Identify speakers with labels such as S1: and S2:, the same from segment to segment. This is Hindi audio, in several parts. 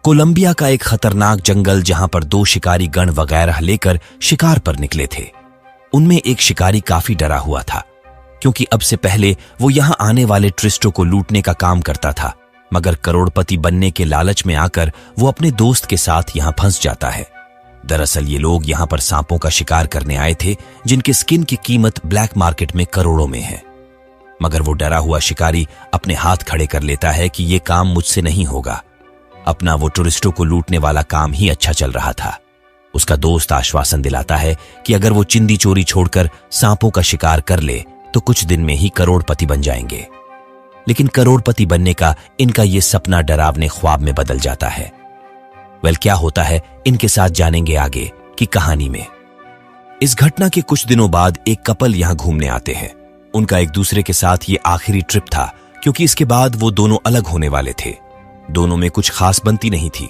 S1: कोलंबिया का एक खतरनाक जंगल जहां पर दो शिकारी गण वगैरह लेकर शिकार पर निकले थे। उनमें एक शिकारी काफी डरा हुआ था, क्योंकि अब से पहले वो यहां आने वाले टूरिस्टों को लूटने का काम करता था, मगर करोड़पति बनने के लालच में आकर वो अपने दोस्त के साथ यहां फंस जाता है। दरअसल ये लोग यहां पर सांपों का शिकार करने आए थे, जिनके स्किन की कीमत ब्लैक मार्केट में करोड़ों में है। मगर वो डरा हुआ शिकारी अपने हाथ खड़े कर लेता है कि ये काम मुझसे नहीं होगा। अपना वो टूरिस्टों को लूटने वाला काम ही अच्छा चल रहा था। उसका दोस्त आश्वासन दिलाता है कि अगर वो चिंदी चोरी छोड़कर सांपों का शिकार कर ले तो कुछ दिन में ही करोड़पति बन जाएंगे। लेकिन करोड़पति बनने का इनका ये सपना डरावने ख्वाब में बदल जाता है। क्या होता है इनके साथ जानेंगे आगे की कहानी में। इस घटना के कुछ दिनों बाद एक कपल यहां घूमने आते हैं। उनका एक दूसरे के साथ ये आखिरी ट्रिप था, क्योंकि इसके बाद वो दोनों अलग होने वाले थे। दोनों में कुछ खास बनती नहीं थी,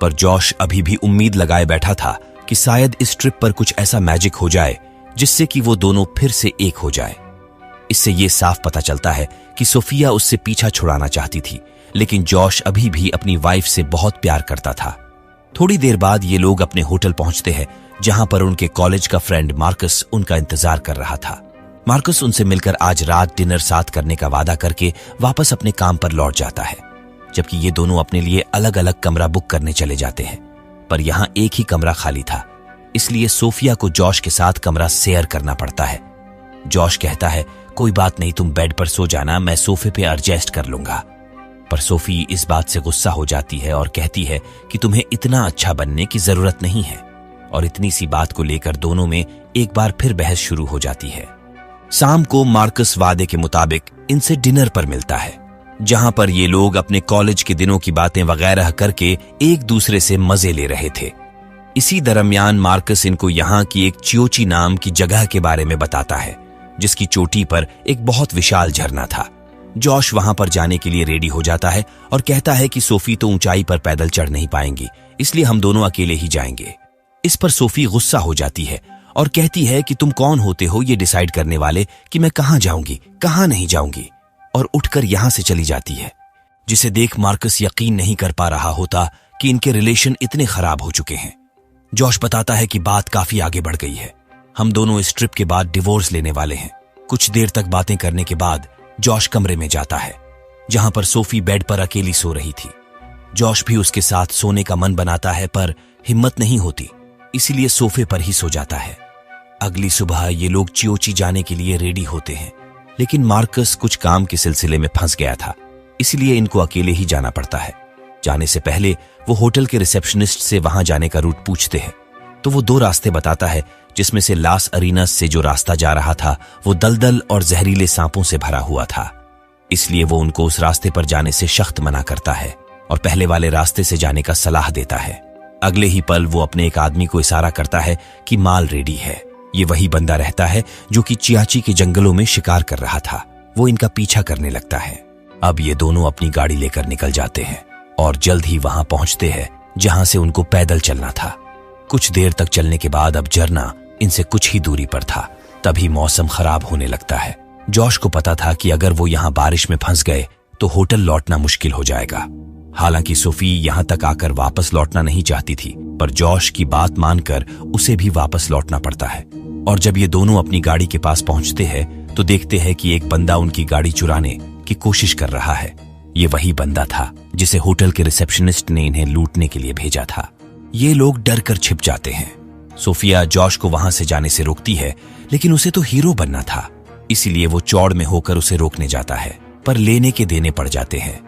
S1: पर जॉश अभी भी उम्मीद लगाए बैठा था कि शायद इस ट्रिप पर कुछ ऐसा मैजिक हो जाए जिससे कि वो दोनों फिर से एक हो जाए। इससे ये साफ पता चलता है कि सोफिया उससे पीछा छुड़ाना चाहती थी, लेकिन जॉश अभी भी अपनी वाइफ से बहुत प्यार करता था। थोड़ी देर बाद ये लोग अपने होटल पहुंचते हैं, जहां पर उनके कॉलेज का फ्रेंड मार्कस उनका इंतजार कर रहा था। मार्कस उनसे मिलकर आज रात डिनर साथ करने का वादा करके वापस अपने काम पर लौट जाता है, जबकि ये दोनों अपने लिए अलग अलग कमरा बुक करने चले जाते हैं। पर यहां एक ही कमरा खाली था, इसलिए सोफिया को जॉश के साथ कमरा शेयर करना पड़ता है। जॉश कहता है, कोई बात नहीं, तुम बेड पर सो जाना, मैं सोफे पे एडजस्ट कर लूंगा। पर सोफी इस बात से गुस्सा हो जाती है और कहती है कि तुम्हें इतना अच्छा बनने की जरूरत नहीं है। और इतनी सी बात को लेकर दोनों में एक बार फिर बहस शुरू हो जाती है। शाम को मार्कस वादे के मुताबिक इनसे डिनर पर मिलता है, जहां पर ये लोग अपने कॉलेज के दिनों की बातें वगैरह करके एक दूसरे से मजे ले रहे थे। इसी दरमियान मार्कस इनको यहां की एक चियोची नाम की जगह के बारे में बताता है, जिसकी चोटी पर एक बहुत विशाल झरना था। जॉश वहां पर जाने के लिए रेडी हो जाता है और कहता है कि सोफी तो ऊंचाई पर पैदल चढ़ नहीं पाएंगी, इसलिए हम दोनों अकेले ही जाएंगे। इस पर सोफी गुस्सा हो जाती है और कहती है कि तुम कौन होते हो ये डिसाइड करने वाले कि मैं कहां जाऊंगी कहां नहीं जाऊंगी, और उठकर यहां से चली जाती है। जिसे देख मार्कस यकीन नहीं कर पा रहा होता कि इनके रिलेशन इतने खराब हो चुके हैं। जॉश बताता है कि बात काफी आगे बढ़ गई है, हम दोनों इस ट्रिप के बाद डिवोर्स लेने वाले हैं। कुछ देर तक बातें करने के बाद जॉश कमरे में जाता है, जहां पर सोफी बेड पर अकेली सो रही थी। जॉश भी उसके साथ सोने का मन बनाता है, पर हिम्मत नहीं होती, इसीलिए सोफे पर ही सो जाता है। अगली सुबह ये लोग चियोची जाने के लिए रेडी होते हैं, लेकिन मार्कस कुछ काम के सिलसिले में फंस गया था, इसलिए इनको अकेले ही जाना पड़ता है। जाने से पहले वो होटल के रिसेप्शनिस्ट से वहां जाने का रूट पूछते हैं, तो वो दो रास्ते बताता है, जिसमें से लास अरीनास से जो रास्ता जा रहा था वो दलदल और जहरीले सांपों से भरा हुआ था। इसलिए वो उनको उस रास्ते पर जाने से सख्त मना करता है और पहले वाले रास्ते से जाने का सलाह देता है। अगले ही पल वो अपने एक आदमी को इशारा करता है कि माल रेडी है। ये वही बंदा रहता है जो कि चियाची के जंगलों में शिकार कर रहा था। वो इनका पीछा करने लगता है। अब ये दोनों अपनी गाड़ी लेकर निकल जाते हैं और जल्द ही वहां पहुंचते हैं जहां से उनको पैदल चलना था। कुछ देर तक चलने के बाद अब झरना इनसे कुछ ही दूरी पर था। तभी मौसम खराब होने लगता है। जॉश को पता था कि अगर वो यहाँ बारिश में फंस गए तो होटल लौटना मुश्किल हो जाएगा। हालांकि सोफी यहाँ तक आकर वापस लौटना नहीं चाहती थी, पर जॉश की बात मानकर उसे भी वापस लौटना पड़ता है। और जब ये दोनों अपनी गाड़ी के पास पहुंचते हैं तो देखते हैं कि एक बंदा उनकी गाड़ी चुराने की कोशिश कर रहा है। ये वही बंदा था जिसे होटल के रिसेप्शनिस्ट ने इन्हें लूटने के लिए भेजा था। ये लोग डर कर छिप जाते हैं। सोफिया जॉश को वहां से जाने से रोकती है, लेकिन उसे तो हीरो बनना था, इसीलिए वो चौड़ में होकर उसे रोकने जाता है, पर लेने के देने पड़ जाते हैं।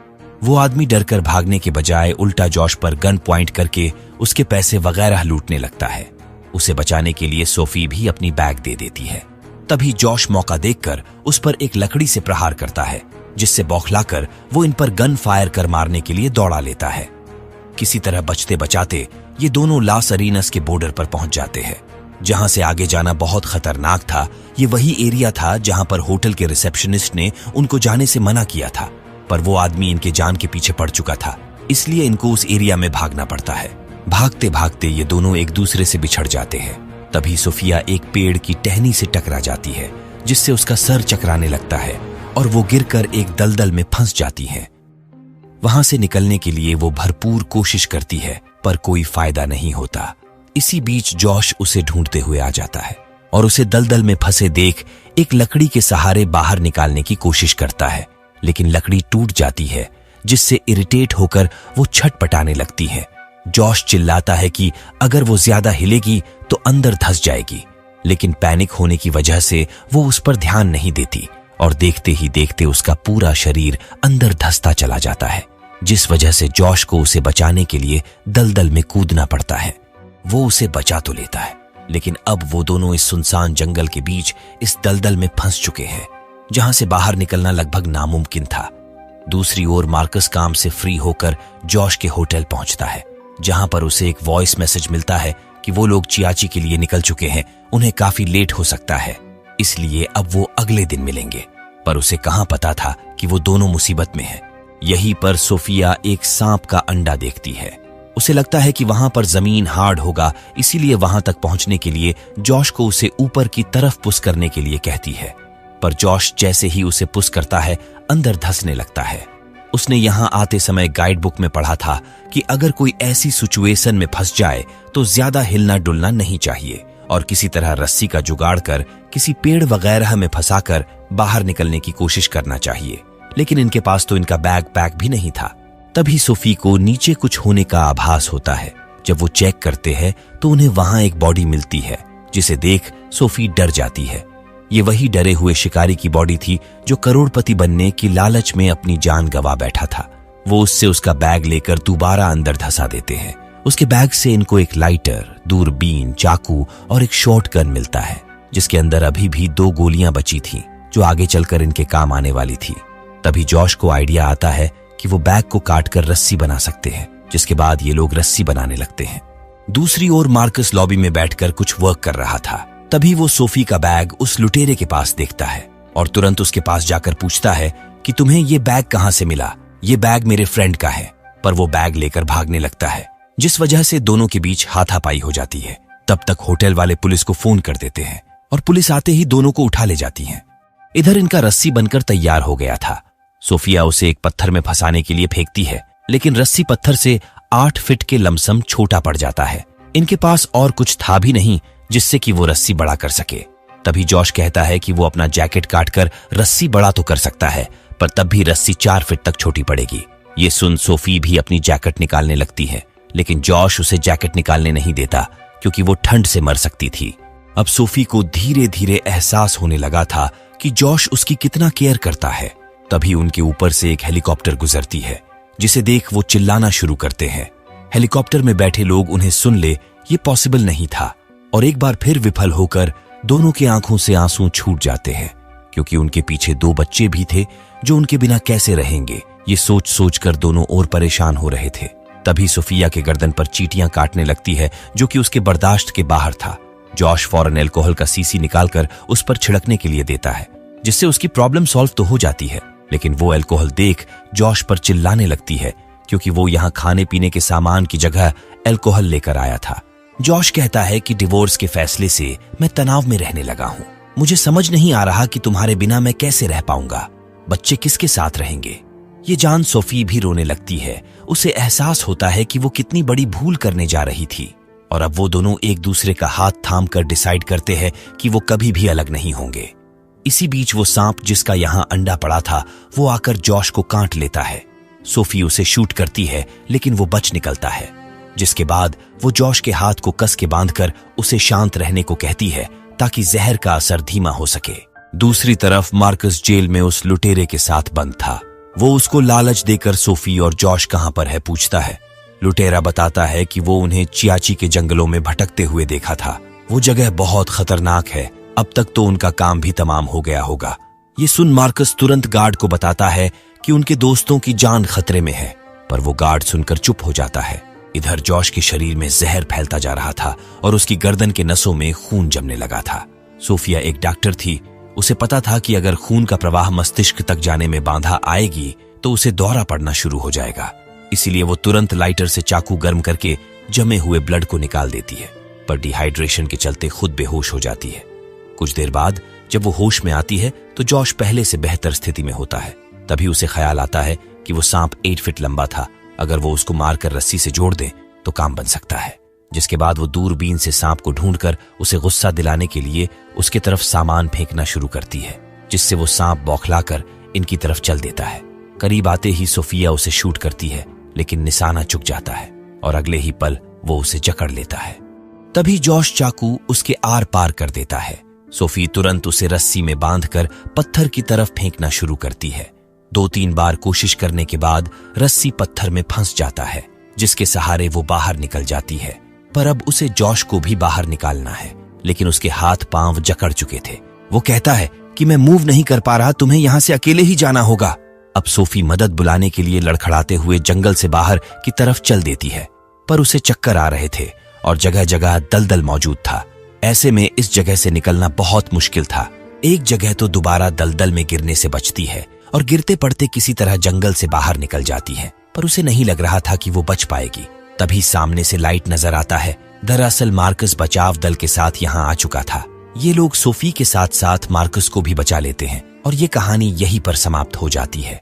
S1: वो आदमी डरकर भागने के बजाय उल्टा जॉश पर गन पॉइंट करके उसके पैसे वगैरह लूटने लगता है। उसे बचाने के लिए सोफी भी अपनी बैग दे देती है। तभी जॉश मौका देखकर उस पर एक लकड़ी से प्रहार करता है, जिससे बौखलाकर वो इन पर गन फायर कर मारने के लिए दौड़ा लेता है। किसी तरह बचते बचाते ये दोनों लास अरीनास के बॉर्डर पर पहुंच जाते हैं, जहां से आगे जाना बहुत खतरनाक था। ये वही एरिया था जहां पर होटल के रिसेप्शनिस्ट ने उनको जाने से मना किया था, पर वो आदमी इनके जान के पीछे पड़ चुका था, इसलिए इनको उस एरिया में भागना पड़ता है। भागते भागते ये दोनों एक दूसरे से बिछड़ जाते हैं। तभी सोफिया एक पेड़ की टहनी से टकरा जाती है, जिससे उसका सर चकराने लगता है और वो गिरकर एक दलदल में फंस जाती है। वहां से निकलने के लिए वो भरपूर कोशिश करती है, पर कोई फायदा नहीं होता। इसी बीच जॉश उसे ढूंढते हुए आ जाता है और उसे दलदल में फंसे देख एक लकड़ी के सहारे बाहर निकालने की कोशिश करता है, लेकिन लकड़ी टूट जाती है, जिससे इरिटेट होकर वो छटपटाने लगती है। जॉश चिल्लाता है कि अगर वो ज्यादा हिलेगी तो अंदर धंस जाएगी, लेकिन पैनिक होने की वजह से वो उस पर ध्यान नहीं देती और देखते ही देखते उसका पूरा शरीर अंदर धंसता चला जाता है, जिस वजह से जॉश को उसे बचाने के लिए दलदल में कूदना पड़ता है। वो उसे बचा तो लेता है, लेकिन अब वो दोनों इस सुनसान जंगल के बीच इस दलदल में फंस चुके हैं, जहां से बाहर निकलना लगभग नामुमकिन था। दूसरी ओर मार्कस काम से फ्री होकर जॉश के होटल पहुंचता है, जहां पर उसे एक वॉइस मैसेज मिलता है कि वो लोग चियाची के लिए निकल चुके हैं, उन्हें काफी लेट हो सकता है, इसलिए अब वो अगले दिन मिलेंगे। पर उसे कहां पता था कि वो दोनों मुसीबत में हैं। यहीं पर सोफिया एक सांप का अंडा देखती है। उसे लगता है कि वहां पर जमीन हार्ड होगा, इसीलिए वहां तक पहुंचने के लिए जॉश को उसे ऊपर की तरफ पुश करने के लिए कहती है। पर जॉश जैसे ही उसे पुश करता है, अंदर धंसने लगता है। उसने यहां आते समय गाइड बुक में पढ़ा था कि अगर कोई ऐसी सिचुएशन में फंस जाए तो ज्यादा हिलना डुलना नहीं चाहिए और किसी तरह रस्सी का जुगाड़ कर किसी पेड़ वगैरह में फंसाकर बाहर निकलने की कोशिश करना चाहिए। लेकिन इनके पास तो इनका बैग पैक भी नहीं था। तभी सोफी को नीचे कुछ होने का आभास होता है। जब वो चेक करते हैं तो उन्हें वहां एक बॉडी मिलती है, जिसे देख सोफी डर जाती है। ये वही डरे हुए शिकारी की बॉडी थी जो करोड़पति बनने की लालच में अपनी जान गंवा बैठा था। वो उससे उसका बैग लेकर दोबारा अंदर धंसा देते हैं। उसके बैग से इनको एक लाइटर, दूरबीन, चाकू और एक शॉटगन मिलता है, जिसके अंदर अभी भी 2 गोलियां बची थीं, जो आगे चलकर इनके काम आने वाली थी। तभी जॉश को आइडिया आता है कि वो बैग को काटकर रस्सी बना सकते हैं, जिसके बाद ये लोग रस्सी बनाने लगते हैं। दूसरी ओर मार्कस लॉबी में बैठकर कुछ वर्क कर रहा था। तभी वो सोफी का बैग उस लुटेरे के पास देखता है और तुरंत उसके पास जाकर पूछता है कि तुम्हें ये बैग कहां से मिला? ये बैग मेरे फ्रेंड का है। पर वो बैग लेकर भागने लगता है, जिस वजह से दोनों के बीच हाथापाई हो जाती है। तब तक होटल वाले पुलिस को फोन कर देते हैं और पुलिस आते ही दोनों को उठा ले जाती है। इधर इनका रस्सी बनकर तैयार हो गया था। सोफिया उसे एक पत्थर में फंसाने के लिए फेंकती है, लेकिन रस्सी पत्थर से 8 फीट के लमसम छोटा पड़ जाता है। इनके पास और कुछ था भी नहीं जिससे कि वो रस्सी बड़ा कर सके। तभी जॉश कहता है कि वो अपना जैकेट काटकर रस्सी बड़ा तो कर सकता है, पर तब भी रस्सी 4 फीट तक छोटी पड़ेगी। ये सुन सोफी भी अपनी जैकेट निकालने लगती है, लेकिन जॉश उसे जैकेट निकालने नहीं देता क्योंकि वो ठंड से मर सकती थी। अब सोफी को धीरे धीरे एहसास होने लगा था कि जॉश उसकी कितना केयर करता है। तभी उनके ऊपर से एक हेलीकॉप्टर गुजरती है, जिसे देख वो चिल्लाना शुरू करते हैं। हेलीकॉप्टर में बैठे लोग उन्हें सुन ले ये पॉसिबल नहीं था और एक बार फिर विफल होकर दोनों की आंखों से आंसू छूट जाते हैं, क्योंकि उनके पीछे 2 बच्चे भी थे जो उनके बिना कैसे रहेंगे, ये सोच सोच कर दोनों और परेशान हो रहे थे। तभी सोफिया के गर्दन पर चींटियां काटने लगती है, जो कि उसके बर्दाश्त के बाहर था। जॉश फौरन अल्कोहल का सीसी निकालकर उस पर छिड़कने के लिए देता है, जिससे उसकी प्रॉब्लम सॉल्व तो हो जाती है। लेकिन वो अल्कोहल देख जॉश पर चिल्लाने लगती है, क्योंकि वो यहाँ खाने पीने के सामान की जगह अल्कोहल लेकर आया था। जॉश कहता है कि डिवोर्स के फैसले से मैं तनाव में रहने लगा हूँ। मुझे समझ नहीं आ रहा कि तुम्हारे बिना मैं कैसे रह पाऊंगा। बच्चे किसके साथ रहेंगे? ये जान सोफी भी रोने लगती है। उसे एहसास होता है कि वो कितनी बड़ी भूल करने जा रही थी और अब वो दोनों एक दूसरे का हाथ थाम कर डिसाइड करते हैं कि वो कभी भी अलग नहीं होंगे। इसी बीच वो सांप जिसका यहाँ अंडा पड़ा था, वो आकर जॉश को काट लेता है। सोफी उसे शूट करती है, लेकिन वो बच निकलता है, जिसके बाद वो जॉश के हाथ को कस के बांधकर उसे शांत रहने को कहती है, ताकि जहर का असर धीमा हो सके। दूसरी तरफ मार्कस जेल में उस लुटेरे के साथ बंद था। वो उसको लालच देकर सोफी और जॉश कहां पर है पूछता है। लुटेरा बताता है कि वो उन्हें चियाची के जंगलों में भटकते हुए देखा था। वो जगह बहुत खतरनाक है, अब तक तो उनका काम भी तमाम हो गया होगा। ये सुन मार्कस तुरंत गार्ड को बताता है कि उनके दोस्तों की जान खतरे में है, पर वो गार्ड सुनकर चुप हो जाता है। इधर जॉश के शरीर में जहर फैलता जा रहा था और उसकी गर्दन के नसों में खून जमने लगा था। सोफिया एक डॉक्टर थी, उसे पता था कि अगर खून का प्रवाह मस्तिष्क तक जाने में बाधा आएगी तो उसे दौरा पड़ना शुरू हो जाएगा। इसीलिए वो तुरंत लाइटर से चाकू गर्म करके जमे हुए ब्लड को निकाल देती है, पर डिहाइड्रेशन के चलते खुद बेहोश हो जाती है। कुछ देर बाद जब वो होश में आती है तो जॉश पहले से बेहतर स्थिति में होता है। तभी उसे ख्याल आता है कि वो सांप 8 फीट लंबा था। अगर वो उसको मारकर रस्सी से जोड़ दे तो काम बन सकता है। जिसके बाद वो दूरबीन से सांप को ढूंढकर उसे गुस्सा दिलाने के लिए उसके तरफ सामान फेंकना शुरू करती है, जिससे वो सांप बौखलाकर इनकी तरफ चल देता है। करीब आते ही सोफिया उसे शूट करती है, लेकिन निशाना चुक जाता है और अगले ही पल वो उसे जकड़ लेता है। तभी जॉश चाकू उसके आर पार कर देता है। सोफी तुरंत उसे रस्सी में बांधकर पत्थर की तरफ फेंकना शुरू करती है। 2-3 बार कोशिश करने के बाद रस्सी पत्थर में फंस जाता है, जिसके सहारे वो बाहर निकल जाती है। पर अब उसे जॉश को भी बाहर निकालना है, लेकिन उसके हाथ पांव जकड़ चुके थे। वो कहता है कि मैं मूव नहीं कर पा रहा, तुम्हें यहां से अकेले ही जाना होगा। अब सोफी मदद बुलाने के लिए लड़खड़ाते हुए जंगल से बाहर की तरफ चल देती है, पर उसे चक्कर आ रहे थे और जगह जगह दलदल मौजूद था। ऐसे में इस जगह से निकलना बहुत मुश्किल था। एक जगह तो दोबारा दलदल में गिरने से बचती है और गिरते पड़ते किसी तरह जंगल से बाहर निकल जाती है, पर उसे नहीं लग रहा था कि वो बच पाएगी। तभी सामने से लाइट नजर आता है। दरअसल मार्कस बचाव दल के साथ यहाँ आ चुका था। ये लोग सोफी के साथ साथ मार्कस को भी बचा लेते हैं और ये कहानी यहीं पर समाप्त हो जाती है।